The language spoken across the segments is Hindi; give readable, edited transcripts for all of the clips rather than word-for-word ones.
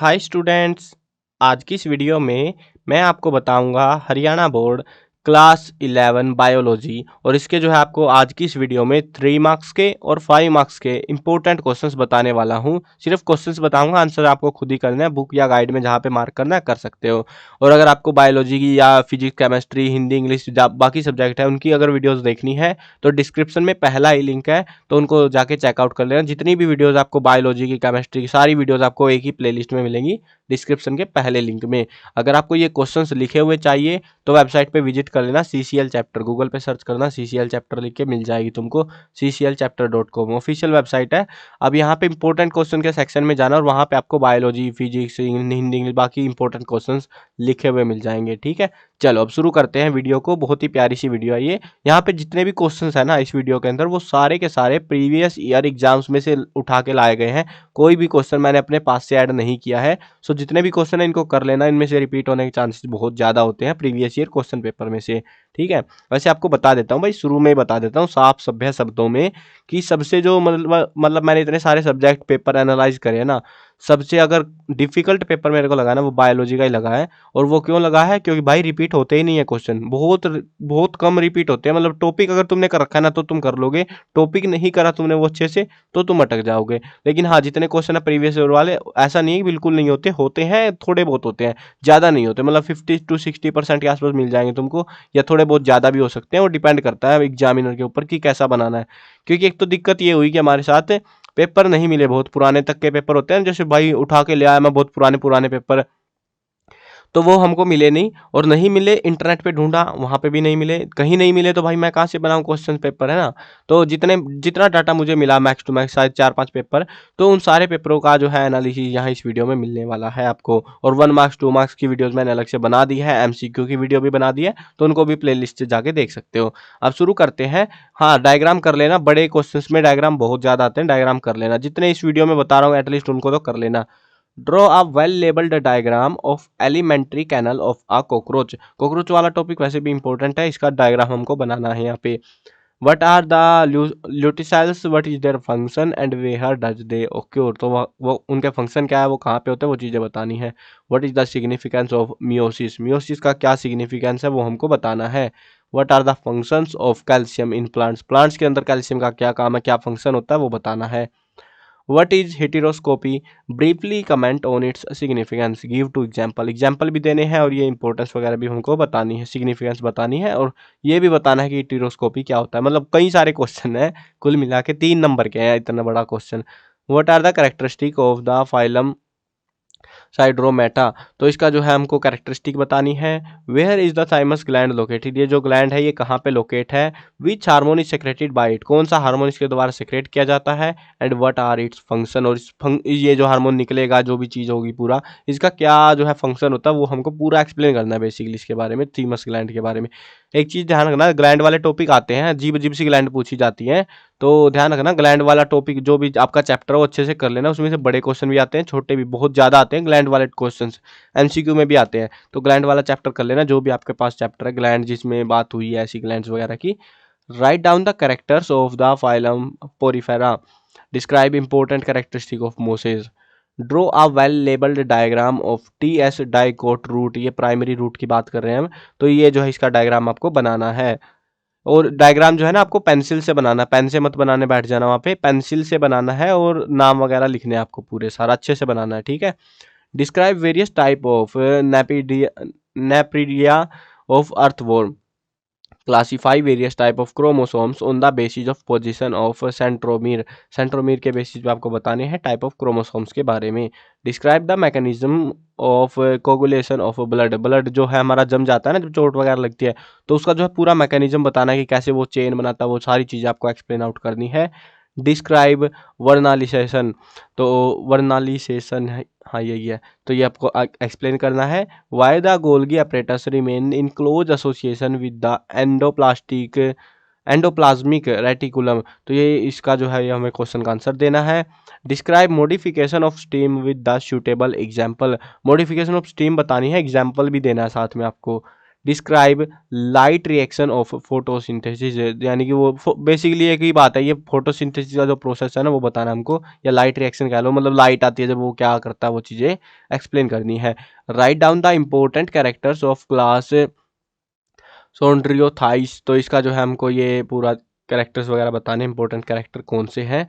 Hi students. आज की इस वीडियो में मैं आपको बताऊंगा हरियाणा बोर्ड क्लास 11 बायोलॉजी और इसके जो है आपको आज की इस वीडियो में 3 मार्क्स के और 5 मार्क्स के इंपॉर्टेंट क्वेश्चंस बताने वाला हूं। सिर्फ क्वेश्चंस बताऊंगा, आंसर आपको खुद ही करना है। बुक या गाइड में जहां पे मार्क करना है कर सकते हो। और अगर आपको बायोलॉजी की या फिजिक्स केमिस्ट्री हिंदी इंग्लिश बाकी सब्जेक्ट है उनकी अगर वीडियोज देखनी है तो डिस्क्रिप्शन में पहला ही लिंक है, तो उनको जाके चेकआउट कर लेना। जितनी भी वीडियोज आपको बायोलॉजी की केमिस्ट्री की सारी वीडियोज आपको एक ही प्लेलिस्ट में मिलेंगी डिस्क्रिप्शन के पहले लिंक में। अगर आपको ये क्वेश्चंस लिखे हुए चाहिए तो वेबसाइट पे विजिट कर लेना, CCL चैप्टर गूगल पे सर्च करना, CCL चैप्टर लिख के मिल जाएगी तुमको। cclchapter.com ऑफिशियल वेबसाइट है। अब यहाँ पे इंपॉर्टेंट क्वेश्चन के सेक्शन में जाना और वहाँ पे आपको बायोलॉजी फिजिक्स हिंदी इंग्लिश बाकी इंपॉर्टेंट क्वेश्चन लिखे हुए मिल जाएंगे। ठीक है, चलो अब शुरू करते हैं वीडियो को। बहुत ही प्यारी सी वीडियो है ये। यहाँ पे जितने भी क्वेश्चंस है ना इस वीडियो के अंदर वो सारे के सारे प्रीवियस ईयर एग्जाम्स में से उठा के लाए गए हैं। कोई भी क्वेश्चन मैंने अपने पास से ऐड नहीं किया है। सो जितने भी क्वेश्चन है इनको कर लेना, इनमें से रिपीट होने के चांसेस बहुत ज़्यादा होते हैं प्रीवियस ईयर क्वेश्चन पेपर में से। ठीक है, वैसे आपको बता देता हूँ भाई, शुरू में बता देता हूँ साफ सभ्य शब्दों में कि सबसे जो मतलब मैंने इतने सारे सब्जेक्ट पेपर एनालाइज करे हैं ना, सबसे अगर डिफिकल्ट पेपर मेरे को लगा ना वो बायोलॉजी का ही लगा है। और वो क्यों लगा है? क्योंकि भाई रिपीट होते ही नहीं है क्वेश्चन, बहुत बहुत कम रिपीट होते हैं। मतलब टॉपिक अगर तुमने कर रखा है ना तो तुम कर लोगे, टॉपिक नहीं करा तुमने वो अच्छे से तो तुम अटक जाओगे। लेकिन हाँ, जितने क्वेश्चन है प्रीवियस ईयर वाले ऐसा नहीं है बिल्कुल नहीं होते, होते हैं थोड़े बहुत होते हैं, ज़्यादा नहीं होते। मतलब 50 to 60% के आसपास मिल जाएंगे तुमको, या थोड़े बहुत ज़्यादा भी हो सकते हैं। वो डिपेंड करता है एग्जामिनर के ऊपर कि कैसा बनाना है। क्योंकि एक तो दिक्कत ये हुई कि हमारे साथ पेपर नहीं मिले, बहुत पुराने तक के पेपर होते हैं, जैसे भाई उठा के ले आया मैं बहुत पुराने पुराने पेपर, तो वो हमको मिले नहीं। और नहीं मिले, इंटरनेट पे ढूंढा वहाँ पे भी नहीं मिले, कहीं नहीं मिले, तो भाई मैं कहाँ से बनाऊँ क्वेश्चन पेपर, है ना। तो जितना डाटा मुझे मिला मैक्स टू मैक्स शायद 4-5 पेपर, तो उन सारे पेपरों का जो है एनालिसिस यहाँ इस वीडियो में मिलने वाला है आपको। और 1 मार्क्स 2 मार्क्स की वीडियोज़ मैंने अलग से बना दी है, MCQ की वीडियो भी बना दी है, तो उनको भी प्ले लिस्ट से जाके देख सकते हो। अब शुरू करते हैं। हाँ, डायग्राम कर लेना, बड़े क्वेश्चंस में डायग्राम बहुत ज़्यादा आते हैं, डायग्राम कर लेना। जितने इस वीडियो में बता रहा हूँ एटलीस्ट उनको तो कर लेना। Draw a well labelled diagram of elementary canal of a cockroach. Cockroach वाला टॉपिक वैसे भी इंपॉर्टेंट है, इसका डायग्राम हमको बनाना है यहाँ पे। What are the lenticels, what is their function and where does they occur. तो वो उनके फंक्शन क्या है, वो कहाँ पे होते हैं, वो चीज़ें बतानी है। What is the significance of meiosis, meiosis का क्या सिग्निफिकेंस है वो हमको बताना है। What are the functions of calcium in plants, plants के अंदर कैल्शियम का क्या काम है, क्या फंक्शन होता है वो बताना है। What is heteroscopy? Briefly comment on its significance. Give to example. Example भी देने हैं और ये इंपॉर्टेंस वगैरह भी हमको बतानी है, सिग्निफिकेंस बतानी है, और ये भी बताना है कि heteroscopy क्या होता है। मतलब कई सारे क्वेश्चन हैं, कुल मिला के 3 नंबर के हैं, इतना बड़ा question. What are the characteristic of the phylum साइड्रोमेटा, तो इसका जो है हमको कैरेक्टरिस्टिक बतानी है। Where is the thymus gland located, ये जो ग्लैंड है ये कहाँ पे लोकेट है। Which hormone is secreted by it, कौन सा हार्मोन इसके द्वारा सेक्रेट किया जाता है। And what are its function, और ये जो हार्मोन निकलेगा जो भी चीज़ होगी पूरा इसका क्या जो है फंक्शन होता है वो हमको पूरा एक्सप्लेन करना है बेसिकली इसके बारे में, थीमस ग्लैंड के बारे में। एक चीज़ ध्यान रखना, ग्लैंड वाले टॉपिक आते हैं, अजीब अजीब सी ग्लैंड पूछी जाती हैं, तो ध्यान रखना ग्लैंड वाला टॉपिक जो भी आपका चैप्टर है वो अच्छे से कर लेना। उसमें से बड़े क्वेश्चन भी आते हैं, छोटे भी बहुत ज़्यादा आते हैं ग्लैंड वाले क्वेश्चन, MCQ में भी आते हैं। तो ग्लैंड वाला चैप्टर कर लेना, जो भी आपके पास चैप्टर है ग्लैंड जिसमें बात हुई है ऐसी ग्लैंड्स वगैरह की। Write down the characters of the phylum porifera, describe important characteristic of mosses. Draw a well labelled diagram of TS dicot root, ये प्राइमरी रूट की बात कर रहे हैं हम, तो ये जो है इसका डायग्राम आपको बनाना है। और डायग्राम जो है ना आपको पेंसिल से बनाना, पेन से मत बनाने बैठ जाना, वहाँ पे पेंसिल से बनाना है और नाम वगैरह लिखने हैं आपको पूरे, सारा अच्छे से बनाना है। ठीक है, describe various type of nephridia of earthworm, classify various type of chromosomes on the basis of position of centromere, centromere के बेसिस पे आपको बताने हैं टाइप ऑफ क्रोमोसोम्स के बारे में। Describe the mechanism of coagulation of blood, blood जो है हमारा जम जाता है ना जब चोट वगैरह लगती है, तो उसका जो है पूरा मैकेनिज्म बताना है कि कैसे वो चेन बनाता है, वो सारी चीज़ें आपको एक्सप्लेन आउट करनी है। डिस्क्राइब वर्नालिसेशन, तो वर्नालिसेशन है, हाँ यही है, तो ये आपको एक्सप्लेन करना है। Why the Golgi apparatus remain in close association with the endoplasmic reticulum, तो ये इसका जो है ये हमें क्वेश्चन का आंसर देना है। Describe modification of steam with the suitable example, modification of steam बतानी है, एग्जाम्पल भी देना है साथ में आपको। Describe light reaction of photosynthesis, यानी कि वो बेसिकली एक ही बात है, ये फोटोसिंथेसिस का जो प्रोसेस है ना वो बताना हमको, या लाइट रिएक्शन कह लो, मतलब लाइट आती है जब वो क्या करता है वो चीज़ें एक्सप्लेन करनी है। Write down the important characters of class Chondrichthyes, तो इसका जो है हमको ये पूरा कैरेक्टर्स वगैरह बताने, इंपॉर्टेंट कैरेक्टर कौन से हैं।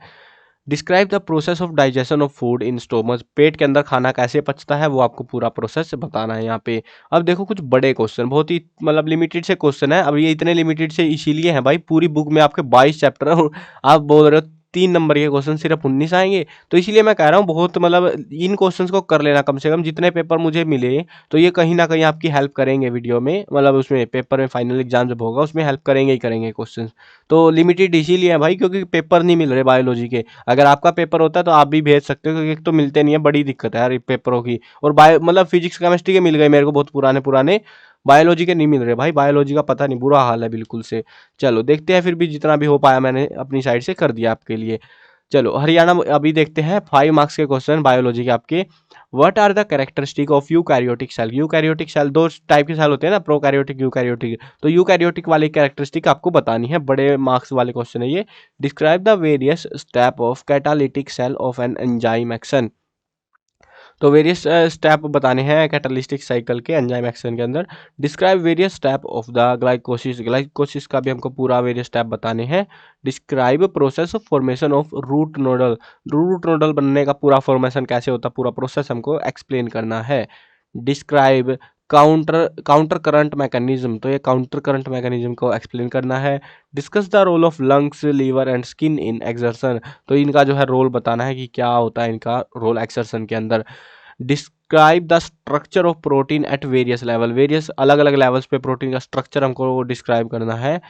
Describe the process of digestion of food in stomach, पेट के अंदर खाना कैसे पचता है वो आपको पूरा प्रोसेस बताना है यहाँ पे। अब देखो कुछ बड़े क्वेश्चन, बहुत ही मतलब लिमिटेड से क्वेश्चन है। अब ये इतने लिमिटेड से इसीलिए हैं भाई, पूरी बुक में आपके 22 चैप्टर है और आप बोल रहे हो 3 नंबर के क्वेश्चन सिर्फ 19 आएंगे, तो इसीलिए मैं कह रहा हूँ बहुत मतलब इन क्वेश्चंस को कर लेना कम से कम, जितने पेपर मुझे मिले तो ये कहीं ना कहीं आपकी हेल्प करेंगे वीडियो में, मतलब उसमें पेपर में फाइनल एग्जाम जब होगा उसमें हेल्प करेंगे ही करेंगे क्वेश्चन। तो लिमिटेड इसीलिए है भाई क्योंकि पेपर नहीं मिल रहे बायोलॉजी के। अगर आपका पेपर होता है तो आप भी भेज सकते हो, क्योंकि एक तो मिलते नहीं है, बड़ी दिक्कत है यार पेपरों की। और बायो मतलब फिजिक्स केमिस्ट्री के मिल गए मेरे को बहुत पुराने पुराने, बायोलॉजी के नहीं मिल रहे भाई, बायोलॉजी का पता नहीं, बुरा हाल है बिल्कुल से। चलो देखते हैं, फिर भी जितना भी हो पाया मैंने अपनी साइड से कर दिया आपके लिए। चलो हरियाणा अभी देखते हैं 5 मार्क्स के क्वेश्चन बायोलॉजी के आपके। What are the characteristic of eukaryotic cell, eukaryotic cell दो टाइप के सेल होते हैं ना, प्रोकैरियोटिक यूकैरियोटिक, तो यूकैरियोटिक वाली कैरेक्टरिस्टिक आपको बतानी है, बड़े मार्क्स वाले क्वेश्चन है ये। Describe the various step of catalytic cell of an enzyme action, तो वेरियस स्टेप बताने हैं कैटालिस्टिक साइकिल के एंजाइम एक्शन के अंदर। Describe various step of the glycolysis, glycolysis का भी हमको पूरा वेरियस स्टेप बताने हैं। Describe process of formation of root nodal, root nodal बनने का पूरा फॉर्मेशन कैसे होता है, पूरा प्रोसेस हमको एक्सप्लेन करना है। Describe counter counter current mechanism, तो ये काउंटर करंट मैकेनिज्म को एक्सप्लेन करना है। Discuss the role of lungs liver and skin in excretion, तो इनका जो है रोल बताना है कि क्या होता है इनका रोल एक्सर्शन के अंदर। Describe the structure of protein at various level, various अलग अलग लेवल्स पे प्रोटीन का स्ट्रक्चर हमको डिस्क्राइब करना है।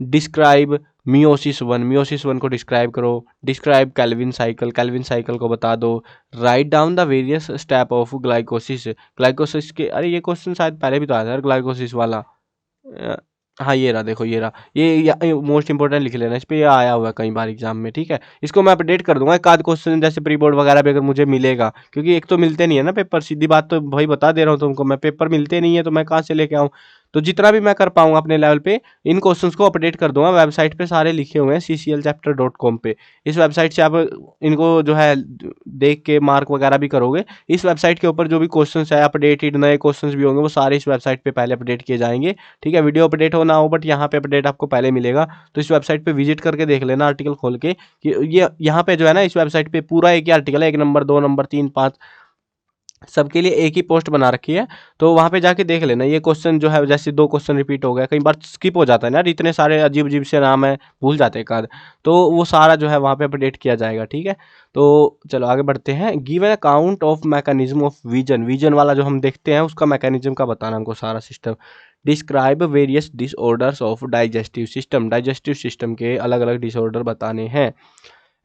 डिस्क्राइब मियोसिस 1, मियोसिस 1 को डिस्क्राइब करो। Describe Calvin cycle, Calvin cycle को बता दो। Write down the various step of glycolysis, glycolysis के, अरे ये क्वेश्चन शायद पहले भी तो आया था ग्लाइकोसिस वाला। अ, हाँ ये रहा, देखो ये रहा, ये मोस्ट इंपोर्टेंट लिख लेना, इस पे ये आया हुआ है कई बार एग्जाम में, ठीक है। इसको मैं अपडेट कर दूंगा, एक आध क्वेश्चन जैसे प्री बोर्ड वगैरह भी अगर मुझे मिलेगा, क्योंकि एक तो मिलते नहीं है ना पेपर, सीधी बात तो भाई बता दे रहा हूँ तुमको, मैं पेपर मिलते नहीं है तो मैं कहाँ से लेके आऊँ। तो जितना भी मैं कर पाऊंगा अपने लेवल पे इन क्वेश्चंस को अपडेट कर दूंगा, वेबसाइट पे सारे लिखे हुए हैं cclchapter.com पे। इस वेबसाइट से आप इनको जो है देख के मार्क वगैरह भी करोगे। इस वेबसाइट के ऊपर जो भी क्वेश्चंस है अपडेटेड नए क्वेश्चंस भी होंगे वो सारे इस वेबसाइट पे पहले अपडेट किए जाएंगे, ठीक है। वीडियो अपडेट हो ना हो बट यहाँ पे अपडेट आपको पहले मिलेगा, तो इस वेबसाइट पे विजिट करके देख लेना आर्टिकल खोल के कि ये यहाँ पे जो है ना इस वेबसाइट पे पूरा एक ही आर्टिकल है, 1 नंबर 2 नंबर 3 5 सबके लिए एक ही पोस्ट बना रखी है। तो वहाँ पे जाके देख लेना, ये क्वेश्चन जो है जैसे 2 क्वेश्चन रिपीट हो गया, कई बार स्किप हो जाता है ना यार, इतने सारे अजीब अजीब से नाम है, भूल जाते हैं एक आध, तो वो सारा जो है वहाँ पे अपडेट किया जाएगा, ठीक है। तो चलो आगे बढ़ते हैं। Give an account of mechanism of vision, vision वाला जो हम देखते हैं उसका मैकेनिज्म का बताना हमको सारा system. Describe various disorders of digestive system, digestive system के अलग अलग डिसऑर्डर बताने हैं।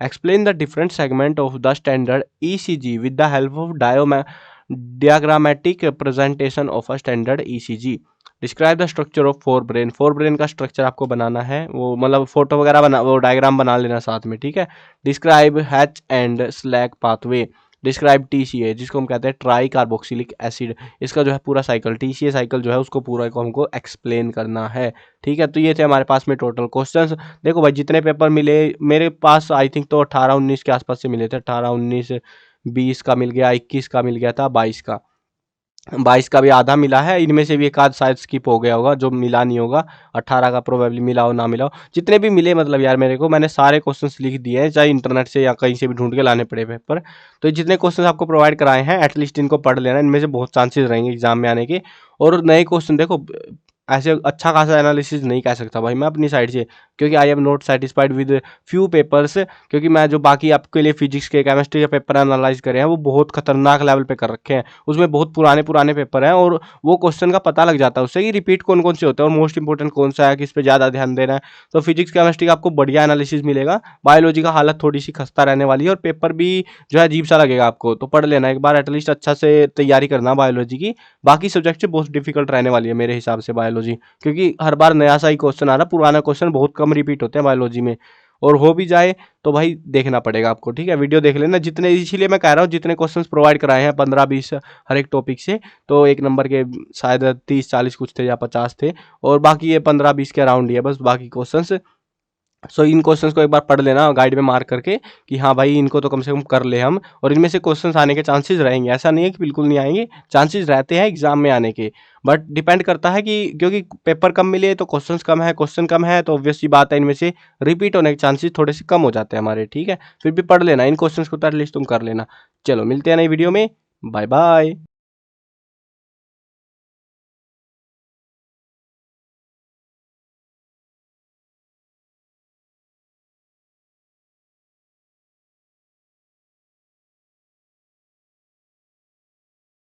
Explain the different segment of the standard ECG with the help of diagrammatic presentation of a standard ECG। Describe the structure of fore brain, fore brain का स्ट्रक्चर आपको बनाना है, वो मतलब फोटो वगैरह बना, वो डायग्राम बना लेना साथ में, ठीक है। Describe hatch and slack pathway. Describe TCA जिसको हम कहते हैं ट्राई कार्बोक्सिलिक एसिड, इसका जो है पूरा साइकिल, टीसीए साइकिल जो है उसको पूरा को हमको एक्सप्लेन करना है, ठीक है। तो ये थे हमारे पास में टोटल क्वेश्चंस। देखो भाई जितने पेपर मिले मेरे पास आई थिंक तो 18-19 के आसपास से मिले थे, 18-19 20 का मिल गया, 21 का मिल गया था, 22 का भी आधा मिला है, इनमें से भी एक आध शायद स्किप हो गया होगा जो मिला नहीं होगा। 18 का प्रोबेबली मिला हो ना मिला हो, जितने भी मिले मतलब यार मेरे को, मैंने सारे क्वेश्चंस लिख दिए हैं, चाहे इंटरनेट से या कहीं से भी ढूंढ के लाने पड़े पेपर। तो जितने क्वेश्चंस आपको प्रोवाइड कराए हैं एटलीस्ट इनको पढ़ लेना, इनमें से बहुत चांसेस रहेंगे एग्जाम में आने के। और नए क्वेश्चन देखो ऐसे अच्छा खासा एनालिसिस नहीं कह सकता भाई मैं अपनी साइड से, क्योंकि I am not satisfied with few papers, क्योंकि मैं जो बाकी आपके लिए फिजिक्स के केमिस्ट्री के पेपर एनालाइज करे हैं वो बहुत खतरनाक लेवल पे कर रखे हैं, उसमें बहुत पुराने पुराने पेपर हैं और वो क्वेश्चन का पता लग जाता है उससे कि रिपीट कौन कौन से होते हैं और मोस्ट इंपॉर्टेंट कौन सा है, किस पे ज़्यादा ध्यान देना है। तो फिजिक्स केमिस्ट्री का आपको बढ़िया एनालिसिस मिलेगा, बायोलॉजी का हालत थोड़ी सी खस्ता रहने वाली है और पेपर भी जो है अजीब सा लगेगा आपको, तो पढ़ लेना एक बार एटलीस्ट, अच्छा से तैयारी करना बायोलॉजी की। बाकी सब्जेक्ट से बहुत डिफिकल्ट रहने वाली है मेरे हिसाब से बायोलॉजी, क्योंकि हर बार नया सा ही क्वेश्चन आ रहा है, पुराना क्वेश्चन बहुत कम रिपीट होते हैं बायोलॉजी में। और हो भी जाए तो भाई देखना पड़ेगा आपको, ठीक है। वीडियो देख लेना जितने, इसीलिए मैं कह रहा हूँ जितने क्वेश्चंस प्रोवाइड कराए हैं 15-20 हर एक टॉपिक से, तो एक नंबर के शायद 30-40 कुछ थे या 50 थे, और बाकी ये 15-20 के अराउंड ही है बस बाकी क्वेश्चंस। सो इन क्वेश्चंस को एक बार पढ़ लेना गाइड में मार्क करके कि हाँ भाई इनको तो कम से कम कर ले हम, और इनमें से क्वेश्चंस आने के चांसेस रहेंगे, ऐसा नहीं है कि बिल्कुल नहीं आएंगे, चांसेस रहते हैं एग्जाम में आने के। बट डिपेंड करता है कि क्योंकि पेपर कम मिले तो क्वेश्चंस कम है, क्वेश्चन कम है तो ऑब्वियस सी बात है इनमें से रिपीट होने के चांसेस थोड़े से कम हो जाते हैं हमारे, ठीक है। फिर भी पढ़ लेना इन क्वेश्चंस को तो एटलीस्ट तुम कर लेना। चलो मिलते हैं नई वीडियो में, बाय बाय।